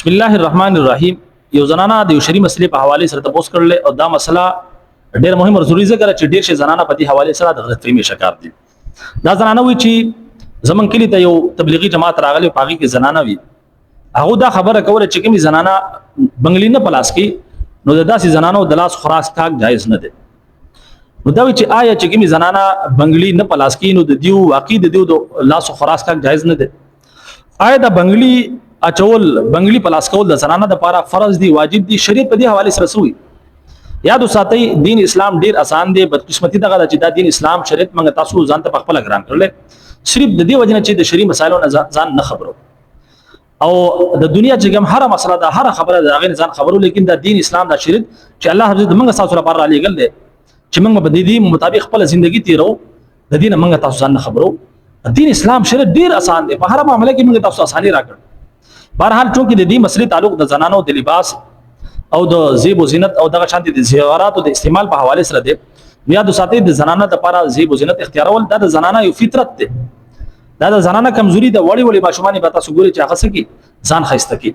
بسم الله الرحمن الرحیم. یو زنانه د یو شری مسلې په حواله سره تاسو کړل او دا مسله ډېر مهم او ضروري ذکر چې ډېر شي زنانه په دې حواله سره د غلط فهمي شکار دي. دا زنانه وی چې زمون کلی ته یو تبلیغي جماعت راغلی پاغي کې زنانه وی هغه دا خبره کوله چې کومي زنانه بنگلی نه پلاس کې نو داسې زنانو د لاس خراس کاک جایز نه دي. نو دا وی چې آیا چې کومي زنانه بنگلی نه پلاس کې نو د دیو واقع د دیو د لاس خراس کاک جایز نه دي. آیا د بنگلی اچول بنگلی پلاس کول د زنانه د لپاره فرض دی واجب دی شریعت په دې حواله سره سوی یاد وساتئ دین اسلام ډیر آسان دی بدقسمتی دغه چې دا دین اسلام شریعت موږ تاسو ځان ته خپل ګران کړل صرف د دې وجنه چې د شری مسایلو نه ځان نه خبرو او د دنیا چې کوم هر مسله دا هر خبره د هغه ځان خبرو لیکن د دین اسلام د شریعت چې الله حضرت موږ تاسو لپاره علی ګل دی چې موږ په دې مطابق خپل ژوندۍ تیرو د دین موږ تاسو ځان نه خبرو دین اسلام شریعت ډیر آسان دی په هر معاملې کې موږ تاسو اساني راکړو. بهرحال چونکه د دې مسلې تعلق د زنانو د لباس او د زیب و زینت او دغه شانتي د زیورات او د استعمال په حواله سره دی یاد وساتئ د زنانه لپاره زیب و زینت اختیارول دا د زنانه یو فطرت دی دا د زنانه کمزوري د وړي وړي ماشومان به تاسو ګوري چې هغه سکی ځان خسته کی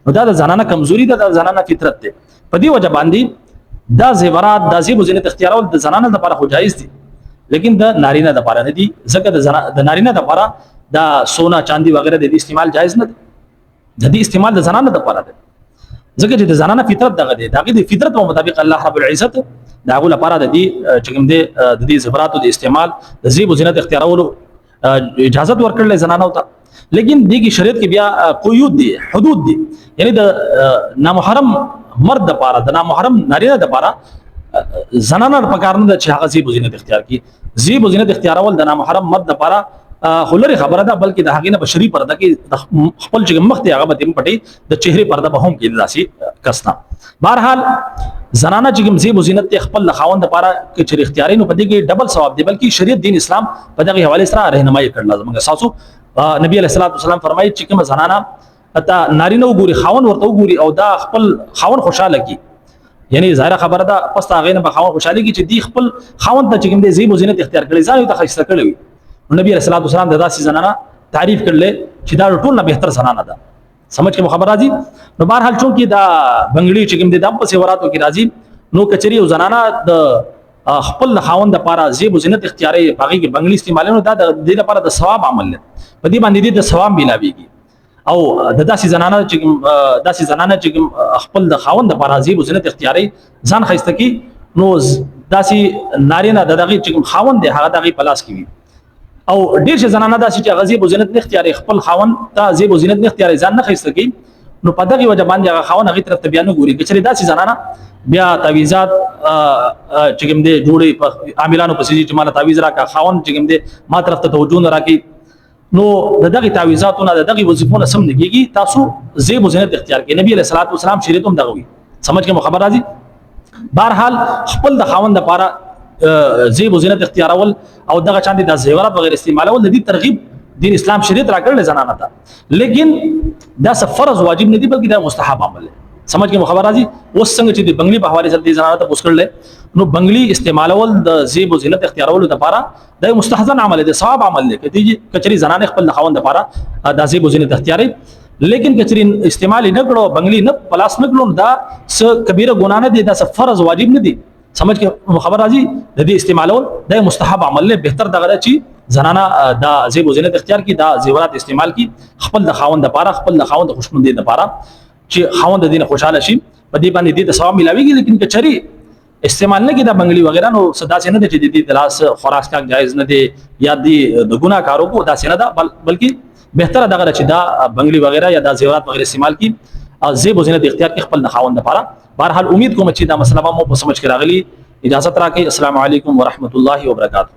نو دا د زنانه کمزوري ده د زنانه فطرت دی په دې وجه باندې دا زیورات د زیب و زینت اختیارول د زنانه لپاره خو جایز دي لیکن د نارینه لپاره نه دي ځکه د نارینه لپاره دا سونا چاندي وغیرہ د استعمال جایز نه دي د دې استعمال د زنانه د لپاره ده ځکه چې د زنانه فطرت دغه دی دغه د فطرت په مطابق الله رب العزت دغه لپاره د دې چې کوم د دې زبراتو د استعمال د زیب و زینت اختیارولو اجازه ورکړل زنانه ته لیکن دغه شریعت کې بیا قیود دي حدود دي یعنی د نامحرم مرد د لپاره د نامحرم نارینه د لپاره زنانه په کار نه چې هغه زیب و زینت اختیار کړي زیب و زینت اختیارول د نامحرم مرد د لپاره خلری خبره ده بلکې د هغې نه بشری پرده کې خپل چې مخ دی هغه به پټي د چهره پرده به هم کې داسې کسنا. بهرحال زنانه چې کوم زیب و زینت خپل خاوند لپاره کې چې اختیاري نو په دې کې ډبل ثواب دی بلکې شریعت دین اسلام په دغه حواله سره راهنمایي کړل زموږ ساسو نبی علیه الصلاۃ والسلام فرمایي چې کوم زنانه اته نارینه وګوري خاوند ورته وګوري او دا خپل خاوند خوشاله کی یعنی ظاهر خبره ده پس هغه نه به خاوند خوشاله کی چې دی خپل خاوند ته چې کوم زیب و زینت اختیار کړي ځان ته خسته کړي نبی رسول الله صلی الله علیه وسلم زنانه تعریف کړل چې دا ټول نه بهتر زنانه ده سمجھ کې خبر راځي نو بهرحال چون کې دا بنگړي چې کوم د په سیوراتو کې راځي نو کچري او زنانه د خپل خاوند لپاره زیب و زینت اختیاري باغی کې بنگړي استعمالونه دا د دې لپاره د ثواب عمل دی په دې باندې د ثواب ملاويږي او د داسې زنانه چې خپل د خاوند لپاره زیب و زینت اختیاري ځان خسته کی نو داسې نارینه دغه چې خاوند دی هغه دغه پلاس کوي او ډیر شه زنانه داسې چې غزيب و زینت نه اختیاري خپل خاون ته زیب و زینت نه اختیاري ځان نه خسته کی نو په دغه وجه باندې هغه خاون هغه طرف ته بیان ګوري چې داسې زنانه بیا تعویذات چې کوم دې جوړي په عاملانو په سيجي چې مال تعویذ راکا خاون چې کوم دې ما طرف ته توجه نه راکې نو دغه تعویذاتونه دغه وظیفونه سم نه کیږي تاسو زیب و زینت اختیار کې نبی علیہ الصلوۃ والسلام شریعت هم دغه وي سمجھ کې خبر راځي. بهرحال خپل د خاون لپاره زیب و زینت اختیارول او دغه چاندي د زیورات وغیرہ استعمالول د دې ترغیب دین اسلام شریعت راکړل زنانه ته لیکن دا فرض واجب نه دی بلکې دا مستحب عمل دی سمجھ کې خبر راځي. اوس څنګه چې د بنگلی په حواله سره د زنانه ته پوښتل نو بنگلی استعمالول د زیب و زینت اختیارولو لپاره د مستحسن عمل دی ثواب عمل دی کچري زنانه خپل خاوند لپاره د زیب و زینت اختیاري لیکن کچري استعمال نه کړو بنگلی نه پلاس نه کړو دا څه کبیره ګناه نه دی دا فرض واجب نه دی سمجھ کې خبر راځي د دې استعمالول د مستحب عمل له بهتر دغه چې زنانه دا زیب و زینت اختیار کی دا زیورات استعمال کی خپل د خاوند لپاره خپل د خاوند خوشمندي لپاره چې خاوند دین خوشاله شي په دې باندې د ثواب ملاويږي لیکن کچري استعمال نه کی دا بنگلی وغیرہ نو صدا سے نه دي چې د لاس خراس کا جایز نه دي یا د ګناه کارو کو دا سینه دا بلکې بهتر دغه چې دا بنگلی وغیرہ یا دا زیورات وغیرہ استعمال کی زیب و زینت اختیار کی خپل د خاوند لپاره. بهرحال امید کوم چې دا مسله مو په سمجھ کې راغلی اجازه راکړئ. السلام علیکم ورحمت الله وبرکاته.